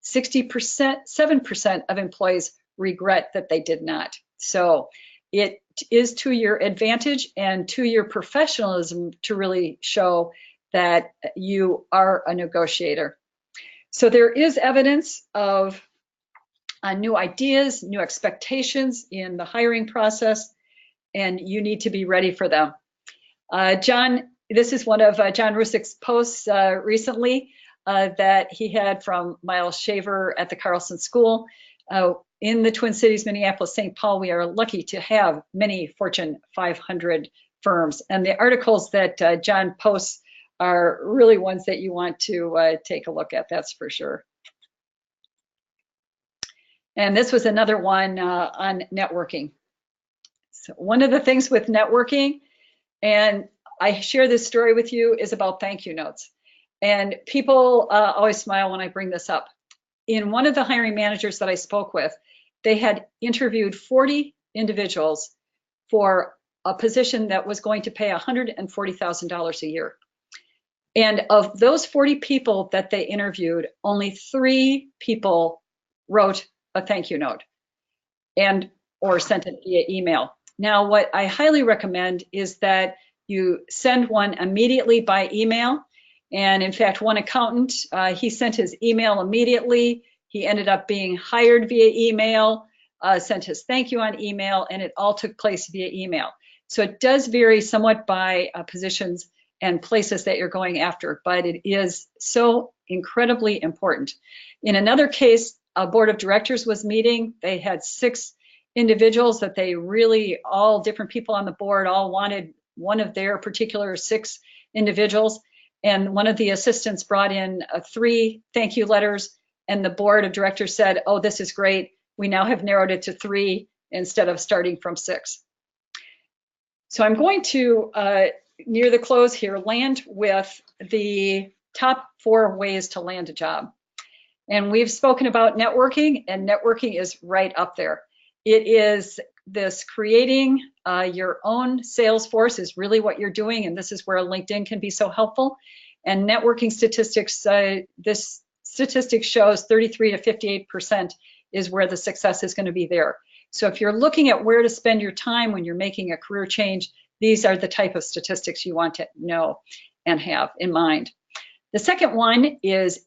7% of employees regret that they did not. So it is to your advantage and to your professionalism to really show that you are a negotiator. So there is evidence of new ideas, new expectations in the hiring process, and you need to be ready for them. John, this is one of John Rusick's posts recently that he had from Miles Shaver at the Carlson School. In the Twin Cities, Minneapolis, St. Paul, we are lucky to have many Fortune 500 firms. And the articles that John posts are really ones that you want to take a look at, that's for sure. And this was another one on networking. So one of the things with networking, and I share this story with you, is about thank you notes. And people always smile when I bring this up. In one of the hiring managers that I spoke with, they had interviewed 40 individuals for a position that was going to pay $140,000 a year. And of those 40 people that they interviewed, only 3 people wrote a thank you note and or sent it via email. Now, what I highly recommend is that you send one immediately by email. And in fact, one accountant, he sent his email immediately. He ended up being hired via email, sent his thank you on email, and it all took place via email. So it does vary somewhat by positions and places that you're going after, but it is so incredibly important. In another case, a board of directors was meeting. They had 6 individuals that they really, all different people on the board, all wanted one of their particular 6 individuals. And one of the assistants brought in 3 thank you letters, and the board of directors said, oh, this is great. We now have narrowed it to 3 instead of starting from 6. So I'm going to, near the close here, land with the top 4 ways to land a job. And we've spoken about networking, and networking is right up there. It is this creating your own sales force is really what you're doing, and this is where LinkedIn can be so helpful. And networking statistics, this statistic shows 33 to 58% is where the success is going to be there. So if you're looking at where to spend your time when you're making a career change, these are the type of statistics you want to know and have in mind. The second one is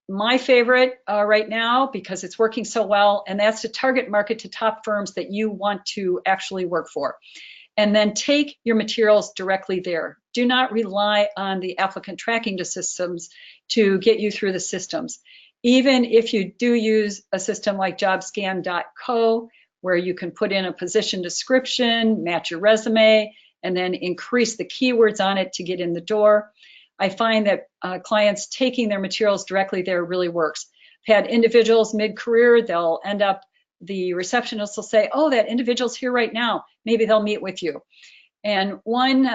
my favorite right now because it's working so well, and that's to target market to top firms that you want to actually work for. And then take your materials directly there. Do not rely on the applicant tracking systems to get you through the systems. Even if you do use a system like jobscan.co, where you can put in a position description, match your resume, and then increase the keywords on it to get in the door, I find that clients taking their materials directly there really works. I've had individuals mid-career, they'll end up, the receptionist will say, oh, that individual's here right now. Maybe they'll meet with you. And one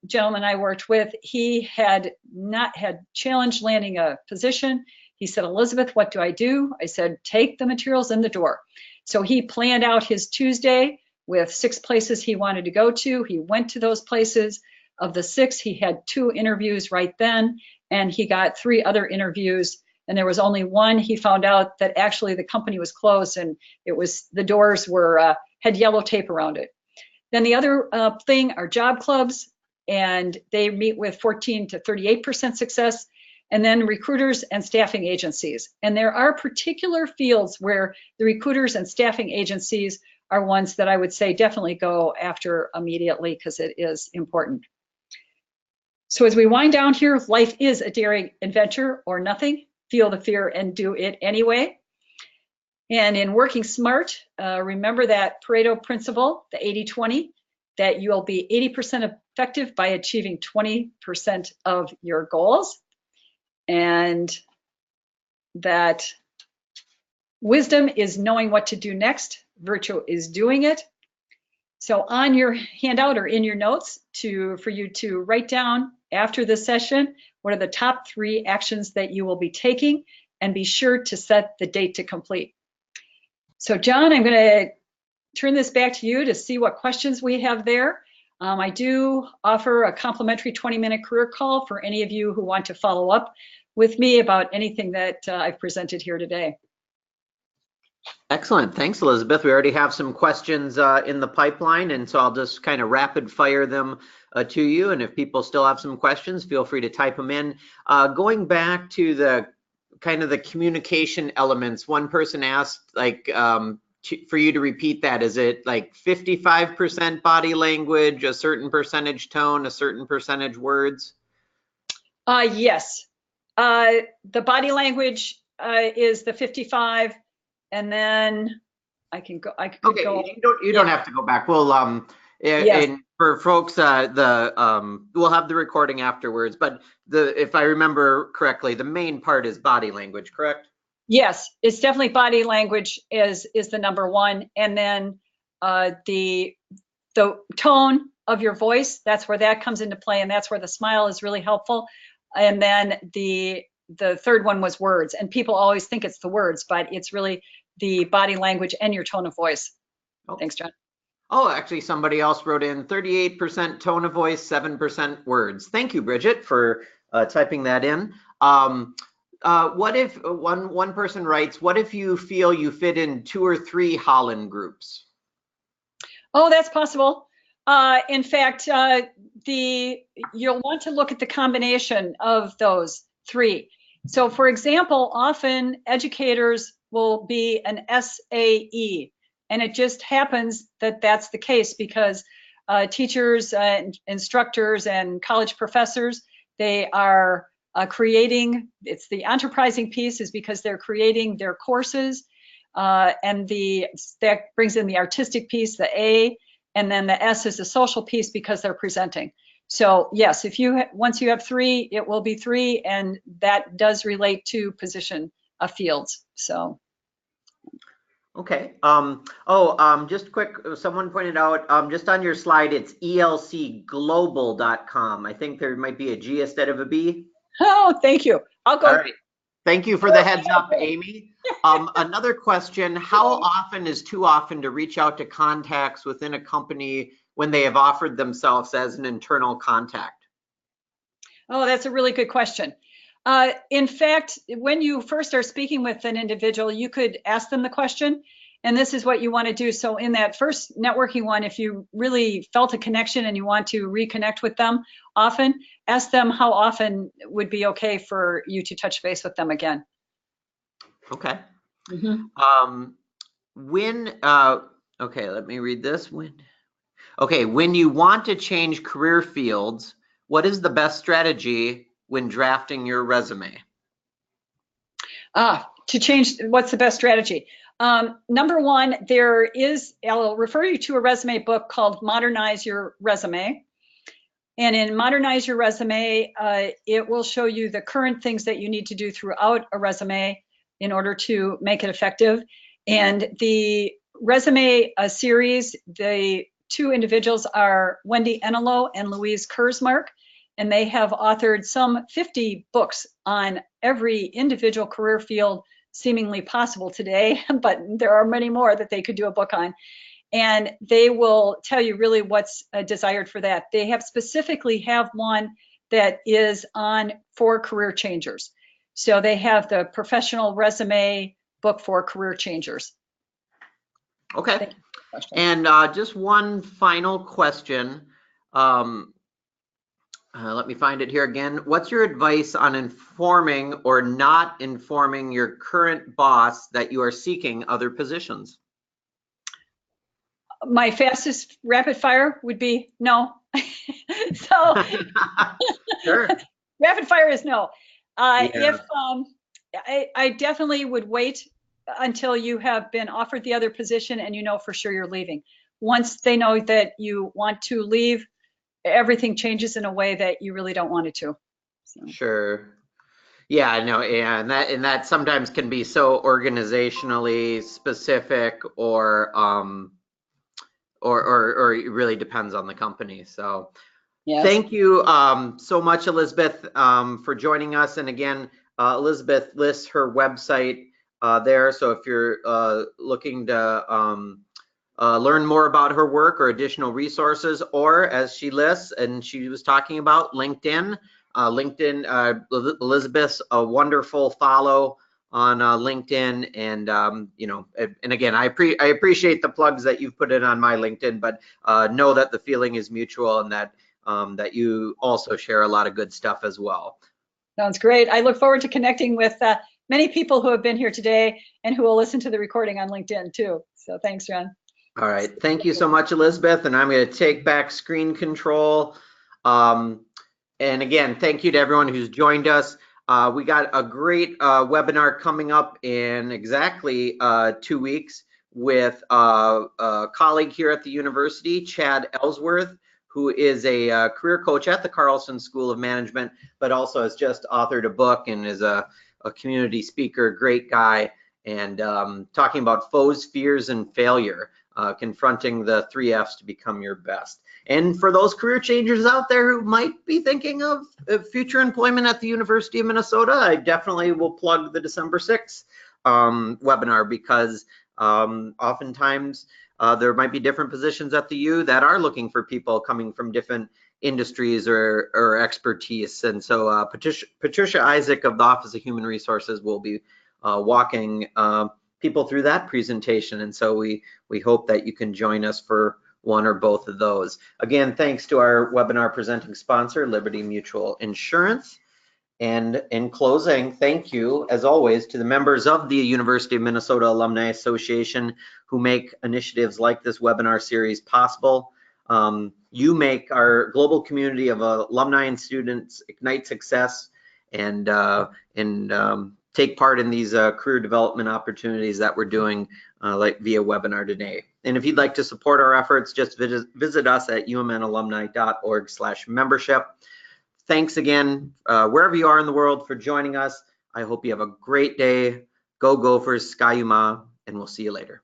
gentleman I worked with, he had not had challenge landing a position. He said, Elizabeth, what do I do? I said, take the materials in the door. So he planned out his Tuesday with 6 places he wanted to go to. He went to those places. Of the 6, he had 2 interviews right then, and he got 3 other interviews. And there was only one he found out that actually the company was closed and it was, the doors were, had yellow tape around it. Then the other thing are job clubs, and they meet with 14 to 38% success. And then recruiters and staffing agencies. And there are particular fields where the recruiters and staffing agencies are ones that I would say definitely go after immediately because it is important. So as we wind down here, life is a daring adventure or nothing. Feel the fear and do it anyway. And in working smart, remember that Pareto Principle, the 80-20, that you'll be 80% effective by achieving 20% of your goals. And that wisdom is knowing what to do next. Virtue is doing it. So on your handout or in your notes for you to write down after this session, what are the top 3 actions that you will be taking, and be sure to set the date to complete. So John, I'm going to turn this back to you to see what questions we have there. I do offer a complimentary 20-minute career call for any of you who want to follow up with me about anything that I've presented here today. Excellent. Thanks, Elizabeth. We already have some questions in the pipeline, and so I'll just kind of rapid fire them to you. And if people still have some questions, feel free to type them in. Going back to the kind of the communication elements, one person asked, like, for you to repeat that, is it like 55% body language, a certain percentage tone, a certain percentage words? Yes. The body language is the 55, and then I can go. Okay, go. you don't have to go back. We'll Yes. and for folks, we'll have the recording afterwards. But if I remember correctly, the main part is body language, correct? Yes, it's definitely body language is the number one, and then the tone of your voice, that's where that comes into play, and that's where the smile is really helpful. And then the third one was words, and people always think it's the words, but it's really the body language and your tone of voice. Oh. Thanks, John. Oh, actually, somebody else wrote in 38% tone of voice, 7% words. Thank you, Bridget, for typing that in. What if one person writes, what if you feel you fit in 2 or 3 Hollen groups? Oh, that's possible. In fact, you'll want to look at the combination of those 3. So for example, often educators will be an SAE, and it just happens that that's the case because teachers, instructors, and college professors, they are creating, it's the enterprising piece is because they're creating their courses, and that brings in the artistic piece, the A, and then the S is the social piece because they're presenting. So yes, once you have 3, it will be 3, and that does relate to position of fields. So. Okay. Just quick, someone pointed out, just on your slide, it's elcglobal.com. I think there might be a G instead of a B. Oh, thank you. I'll go. All right. Thank you for the heads up, Amy. Another question, how often is too often to reach out to contacts within a company when they have offered themselves as an internal contact? Oh, that's a really good question. In fact, when you first are speaking with an individual, you could ask them the question, and this is what you want to do. So in that first networking one, if you really felt a connection and you want to reconnect with them often, ask them how often would be okay for you to touch base with them again. Okay. Mm-hmm. Okay, let me read this. When you want to change career fields, what is the best strategy when drafting your resume? To change, what's the best strategy? Number one, I'll refer you to a resume book called Modernize Your Resume. And in Modernize Your Resume, it will show you the current things that you need to do throughout a resume in order to make it effective. And the resume series, the 2 individuals are Wendy Enelo and Louise Kurzmark, and they have authored some 50 books on every individual career field seemingly possible today, but there are many more that they could do a book on. And they will tell you really what's desired for that. They have specifically have one that is for career changers. So they have the professional resume book for career changers. Okay. And just one final question. Let me find it here again. What's your advice on informing or not informing your current boss that you are seeking other positions? My fastest rapid fire would be no. So Sure. rapid fire is no. Yeah. If I definitely would wait until you have been offered the other position and you know for sure you're leaving. Once they know that you want to leave, everything changes in a way that you really don't want it to. So, Sure. Yeah, I know, yeah, and that sometimes can be so organizationally specific, or it really depends on the company. So yes. thank you so much, Elizabeth, for joining us. And again, Elizabeth lists her website there. So if you're looking to learn more about her work or additional resources, or as she lists and she was talking about, LinkedIn. Elizabeth's a wonderful follow on LinkedIn, and and again, I appreciate the plugs that you've put in on my LinkedIn, but know that the feeling is mutual, and that that you also share a lot of good stuff as well. Sounds great. I look forward to connecting with many people who have been here today and who will listen to the recording on LinkedIn too. So thanks, John. All right, thank you so much, Elizabeth, and I'm going to take back screen control. And again, thank you to everyone who's joined us. We got a great webinar coming up in exactly 2 weeks with a colleague here at the university, Chad Ellsworth, who is a career coach at the Carlson School of Management, but also has just authored a book and is a community speaker, great guy, and talking about foes, fears, and failure, confronting the 3 F's to become your best. And for those career changers out there who might be thinking of future employment at the University of Minnesota, I definitely will plug the December 6th webinar, because oftentimes there might be different positions at the U that are looking for people coming from different industries or expertise. And so Patricia Isaac of the Office of Human Resources will be walking people through that presentation. And so we hope that you can join us for one or both of those. Again, thanks to our webinar presenting sponsor, Liberty Mutual Insurance. And in closing, thank you, as always, to the members of the University of Minnesota Alumni Association who make initiatives like this webinar series possible. You make our global community of alumni and students ignite success and take part in these career development opportunities that we're doing like via webinar today. And if you'd like to support our efforts, just visit us at umnalumni.org/membership. Thanks again, wherever you are in the world, for joining us. I hope you have a great day. Go Gophers, Ski-U-Mah, and we'll see you later.